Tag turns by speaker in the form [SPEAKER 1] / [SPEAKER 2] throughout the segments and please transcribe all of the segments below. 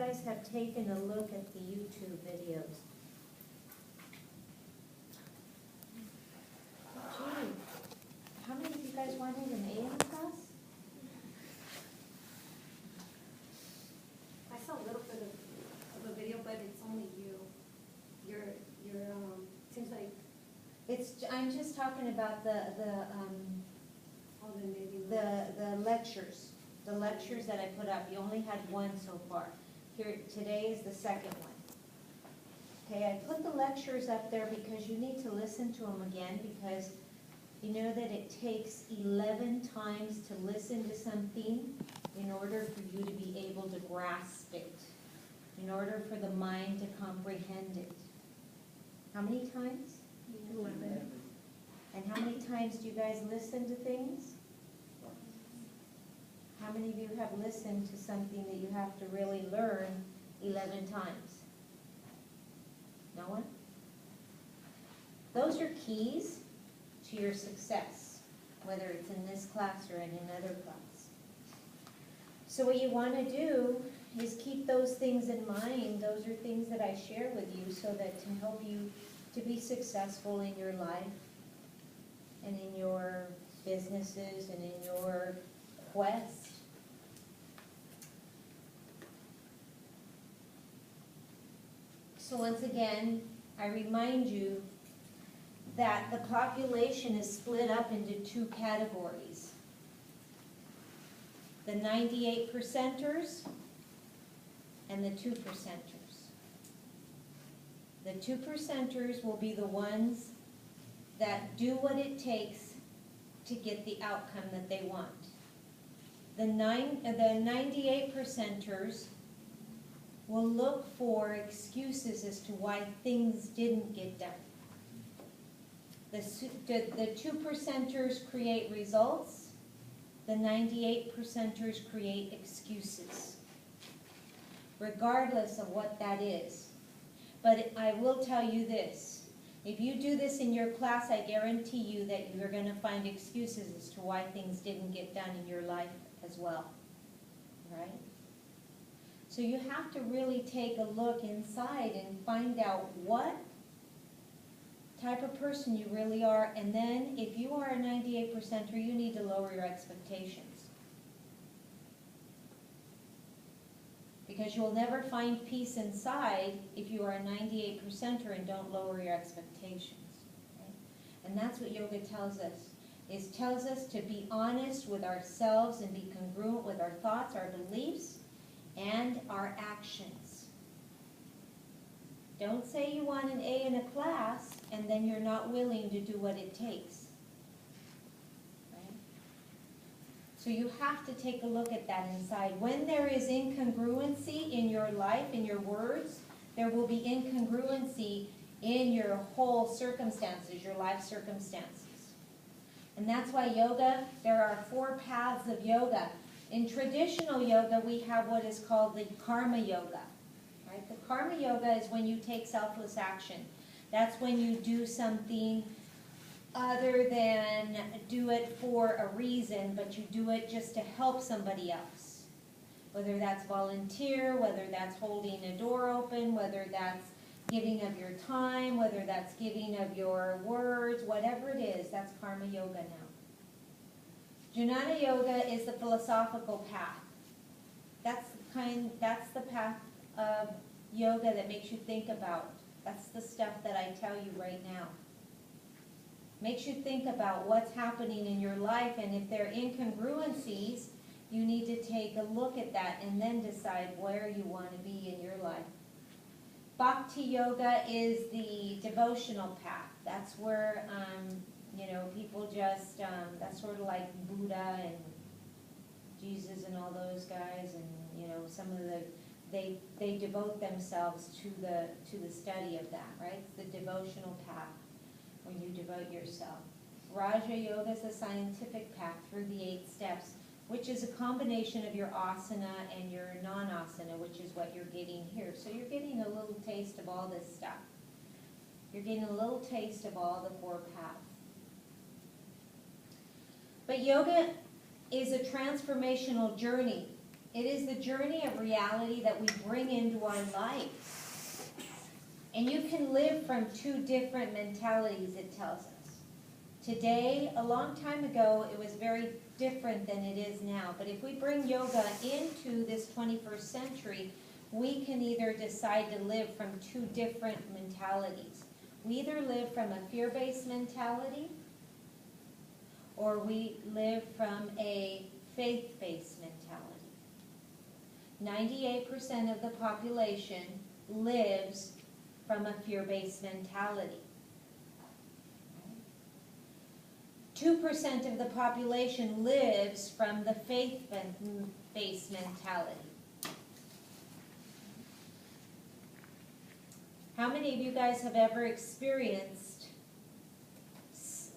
[SPEAKER 1] guys have taken a look at the YouTube videos? Gee, how many of you guys wanted an A in the class?
[SPEAKER 2] I saw a little bit of a video, but it's only you. Your seems like
[SPEAKER 1] I'm just talking about
[SPEAKER 2] all the maybe.
[SPEAKER 1] the lectures. The lectures that I put up, you only had one so far. Here, today is the second one. Okay, I put the lectures up there because you need to listen to them again, because you know that it takes 11 times to listen to something in order for you to be able to grasp it, in order for the mind to comprehend it. How many times?
[SPEAKER 2] 11.
[SPEAKER 1] And how many times do you guys listen to things? How many of you have listened to something that you have to really learn 11 times? No one? Those are keys to your success, whether it's in this class or in another class. So what you want to do is keep those things in mind. Those are things that I share with you so that to help you to be successful in your life and in your businesses and in your quest. So once again, I remind you that the population is split up into two categories. The 98 percenters and the 2 percenters. The 2 percenters will be the ones that do what it takes to get the outcome that they want. The 98 percenters will look for excuses as to why things didn't get done. The 2 percenters create results. The 98 percenters create excuses, regardless of what that is. But I will tell you this. If you do this in your class, I guarantee you that you're going to find excuses as to why things didn't get done in your life as well. Right? So you have to really take a look inside and find out what type of person you really are. And then if you are a 98 percenter, you need to lower your expectations. Because you'll never find peace inside if you are a 98 percenter and don't lower your expectations. Okay? And that's what yoga tells us. It tells us to be honest with ourselves and be congruent with our thoughts, our beliefs, and our actions. Don't say you want an A in a class and then you're not willing to do what it takes. Right? So you have to take a look at that inside. When there is incongruency in your life, in your words, there will be incongruency in your whole circumstances, your life circumstances. And that's why yoga, there are 4 paths of yoga. In traditional yoga, we have what is called the karma yoga. Right? The karma yoga is when you take selfless action. That's when you do something other than do it for a reason, but you do it just to help somebody else. Whether that's volunteer, whether that's holding a door open, whether that's giving of your time, whether that's giving of your words, whatever it is, that's karma yoga now. Jnana yoga is the philosophical path. That's the path of yoga that makes you think about. That's the stuff that I tell you right now. Makes you think about what's happening in your life, and if there are incongruencies, you need to take a look at that and then decide where you want to be in your life. Bhakti yoga is the devotional path. That's where people just, that's sort of like Buddha and Jesus and all those guys, and some of they devote themselves to the study of that, right? It's the devotional path where you devote yourself. Raja yoga is a scientific path through the 8 steps, which is a combination of your asana and your non-asana, which is what you're getting here. So you're getting a little taste of all this stuff. You're getting a little taste of all the 4 paths. But yoga is a transformational journey. It is the journey of reality that we bring into our life. And you can live from two different mentalities, it tells us. Today, a long time ago, it was very different than it is now. But if we bring yoga into this 21st century, we can either decide to live from two different mentalities. We either live from a fear-based mentality, or we live from a faith-based mentality. 98% of the population lives from a fear-based mentality. 2% of the population lives from the faith-based mentality. How many of you guys have ever experienced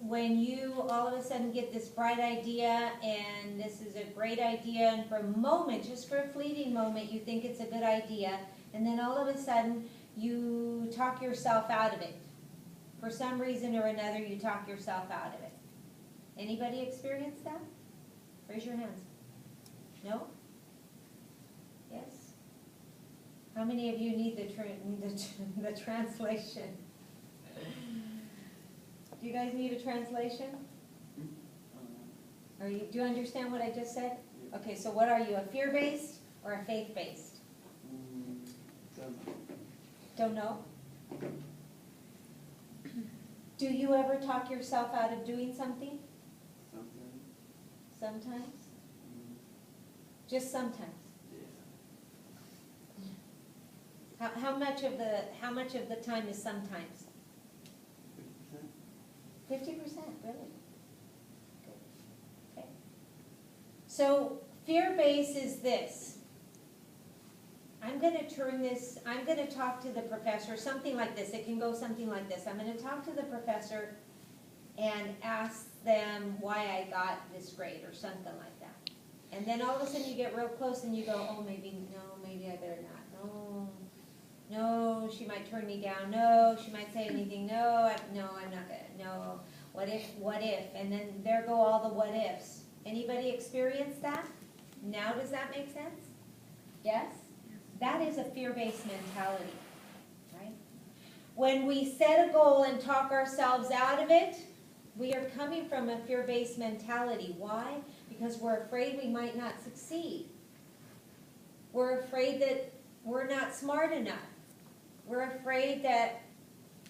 [SPEAKER 1] when you all of a sudden get this bright idea and this is a great idea, and for a moment, just for a fleeting moment, you think it's a good idea, and then all of a sudden you talk yourself out of it. For some reason or another, you talk yourself out of it. Anybody experience that? Raise your hands. No? Yes? How many of you need the translation? Do you guys need a translation? Do you understand what I just said? Okay, so what are you, a fear-based or a faith-based? Don't know? Do you ever talk yourself out of doing something? Sometimes? Just sometimes? How much of the time is sometimes? 50%, really? Good. Okay. So fear-based is this. I'm going to talk to the professor, something like this. It can go something like this. I'm going to talk to the professor and ask them why I got this grade or something like that. And then all of a sudden you get real close and you go, oh, maybe I better not. No, she might turn me down. No, she might say anything. No, I'm not gonna. No, what if? And then there go all the what ifs. Anybody experience that? Now does that make sense? Yes? That is a fear-based mentality, right? When we set a goal and talk ourselves out of it, we are coming from a fear-based mentality. Why? Because we're afraid we might not succeed. We're afraid that we're not smart enough. We're afraid that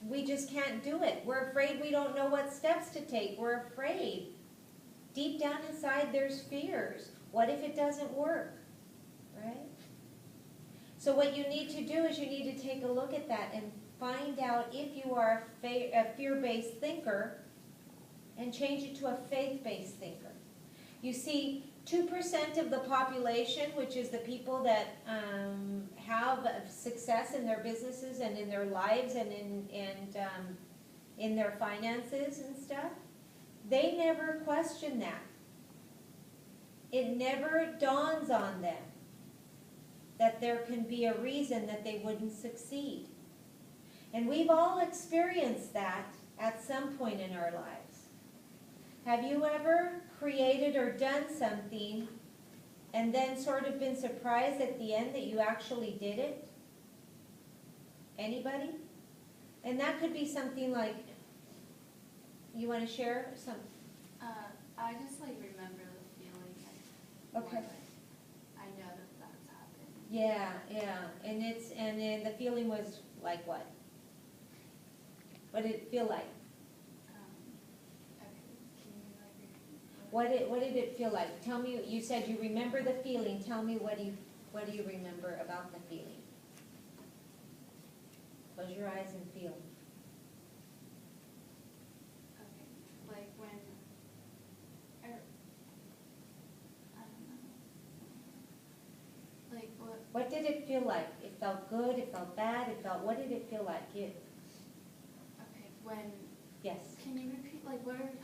[SPEAKER 1] we just can't do it. We're afraid we don't know what steps to take. We're afraid. Deep down inside, there's fears. What if it doesn't work? Right? So what you need to do is you need to take a look at that and find out if you are a fear-based thinker and change it to a faith-based thinker. You see, 2% of the population, which is the people that have success in their businesses and in their lives and in their finances and stuff, they never question that. It never dawns on them that there can be a reason that they wouldn't succeed. And we've all experienced that at some point in our lives. Have you ever created or done something and then sort of been surprised at the end that you actually did it? Anybody? And that could be something like, you want to share some?
[SPEAKER 3] I just remember the feeling.
[SPEAKER 1] Okay.
[SPEAKER 3] I know that's happened.
[SPEAKER 1] Yeah. And then the feeling was like what? What did it feel like?
[SPEAKER 3] Okay. Can you repeat?
[SPEAKER 1] What did it feel like? Tell me. You said you remember the feeling. Tell me what do you remember about the feeling? Close your eyes and feel.
[SPEAKER 3] Okay. Like when I don't know. Like what?
[SPEAKER 1] What did it feel like? It felt good. It felt bad. What did it feel like?
[SPEAKER 3] Okay. When.
[SPEAKER 1] Yes.
[SPEAKER 3] Can you repeat? What are we talking?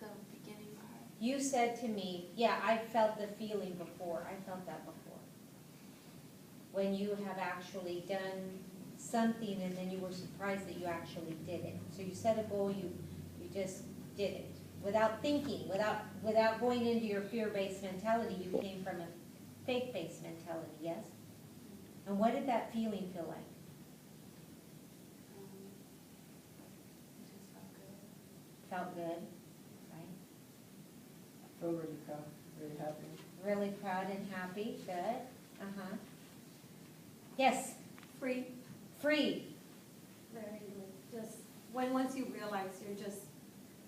[SPEAKER 3] The beginning part.
[SPEAKER 1] You said to me, yeah, I felt the feeling before. I felt that before. When you have actually done something and then you were surprised that you actually did it. So you set a goal, you just did it. Without thinking, without going into your fear-based mentality, you came from a Faith-based mentality, yes? And what did that feeling feel like?
[SPEAKER 3] It just felt good.
[SPEAKER 1] Felt good, right?
[SPEAKER 4] Feel really proud, really happy.
[SPEAKER 1] Really proud and happy, good. Uh-huh. Yes,
[SPEAKER 2] Free,
[SPEAKER 1] free.
[SPEAKER 2] very, like, just, once you realize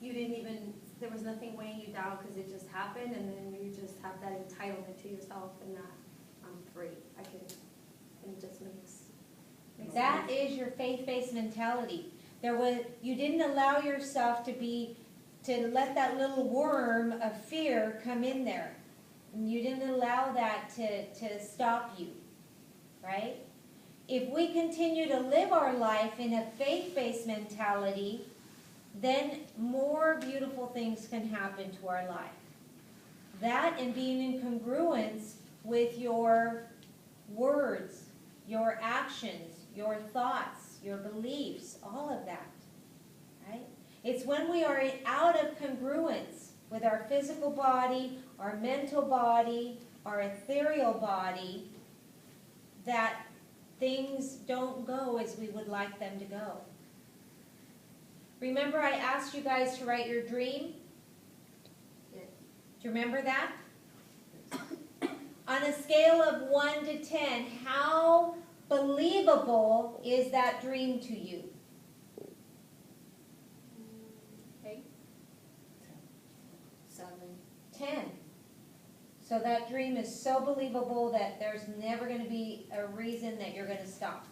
[SPEAKER 2] you didn't even, there was nothing weighing you down because it just happened, and then you just have that entitlement to yourself and that I'm free. And it just makes
[SPEAKER 1] That
[SPEAKER 2] sense.
[SPEAKER 1] is your faith-based mentality. You didn't allow yourself to let that little worm of fear come in there. You didn't allow that to stop you, right? If we continue to live our life in a faith-based mentality, then more beautiful things can happen to our life. That and being in congruence with your words, your actions, your thoughts, your beliefs, all of that, right? It's when we are out of congruence with our physical body, our mental body, our ethereal body, that things don't go as we would like them to go. Remember I asked you guys to write your dream?
[SPEAKER 3] Yeah.
[SPEAKER 1] Do you remember that? On a scale of 1 to 10, how believable is that dream to you?
[SPEAKER 2] 8,
[SPEAKER 3] 7.
[SPEAKER 1] 10. So that dream is so believable that there's never going to be a reason that you're going to stop.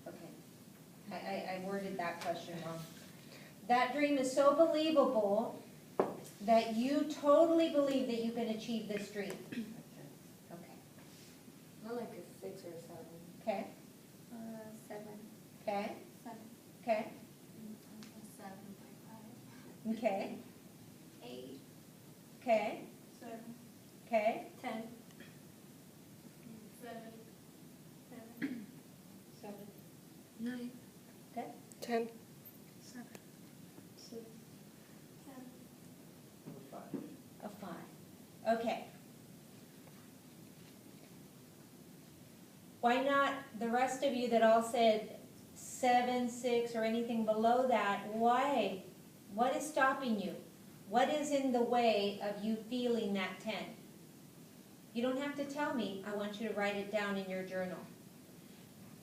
[SPEAKER 1] Okay. I worded that question wrong. That dream is so believable that you totally believe that you can achieve this dream. Okay.
[SPEAKER 3] Not like a 6 or a 7.
[SPEAKER 1] Okay.
[SPEAKER 2] 7,
[SPEAKER 1] Okay.
[SPEAKER 2] 7,
[SPEAKER 1] Okay.
[SPEAKER 3] A 7.5.
[SPEAKER 1] Okay.
[SPEAKER 2] 8,
[SPEAKER 1] Okay.
[SPEAKER 2] 7,
[SPEAKER 1] Okay.
[SPEAKER 2] 10, 7,
[SPEAKER 3] 9.
[SPEAKER 1] Okay.
[SPEAKER 5] 10.
[SPEAKER 3] 7.
[SPEAKER 2] 10.
[SPEAKER 1] A 5. Okay. Why not the rest of you that all said 7, 6, or anything below that? Why? What is stopping you? What is in the way of you feeling that 10? You don't have to tell me. I want you to write it down in your journal.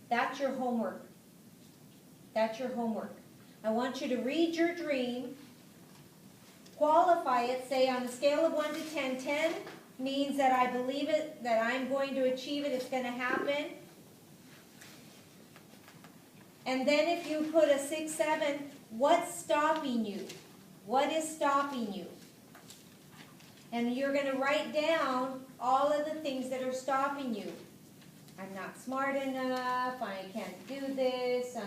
[SPEAKER 1] That's your homework. That's your homework. I want you to read your dream, qualify it, say on a scale of 1 to 10, 10 means that I believe it, that I'm going to achieve it, it's going to happen. And then if you put a 6, 7, what's stopping you? What is stopping you? And you're going to write down all of the things that are stopping you. I'm not smart enough, I can't do this,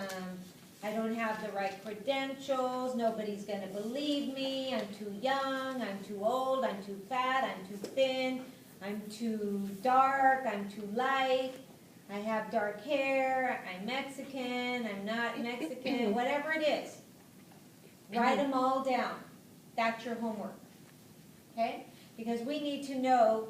[SPEAKER 1] I don't have the right credentials, nobody's going to believe me, I'm too young, I'm too old, I'm too fat, I'm too thin, I'm too dark, I'm too light, I have dark hair, I'm Mexican, I'm not Mexican, whatever it is. Write them all down. That's your homework. Okay? Because we need to know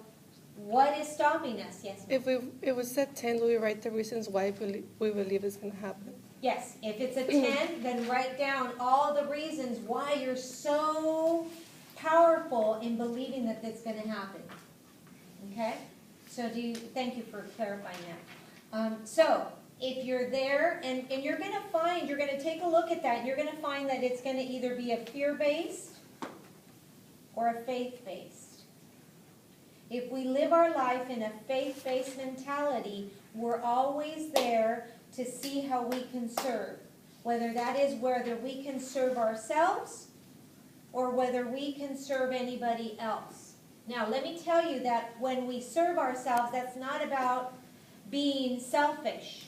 [SPEAKER 1] what is stopping us. Yes, ma'am.
[SPEAKER 5] If we said 10, do we write the reasons why we believe it's going to happen?
[SPEAKER 1] Yes, if it's a 10, then write down all the reasons why you're so powerful in believing that it's going to happen. Okay? So thank you for clarifying that. So if you're there, and you're going to take a look at that, and you're going to find that it's going to either be a fear-based or a faith-based. If we live our life in a faith-based mentality, we're always there to see how we can serve. Whether that is whether we can serve ourselves or whether we can serve anybody else. Now, let me tell you that when we serve ourselves, that's not about being selfish.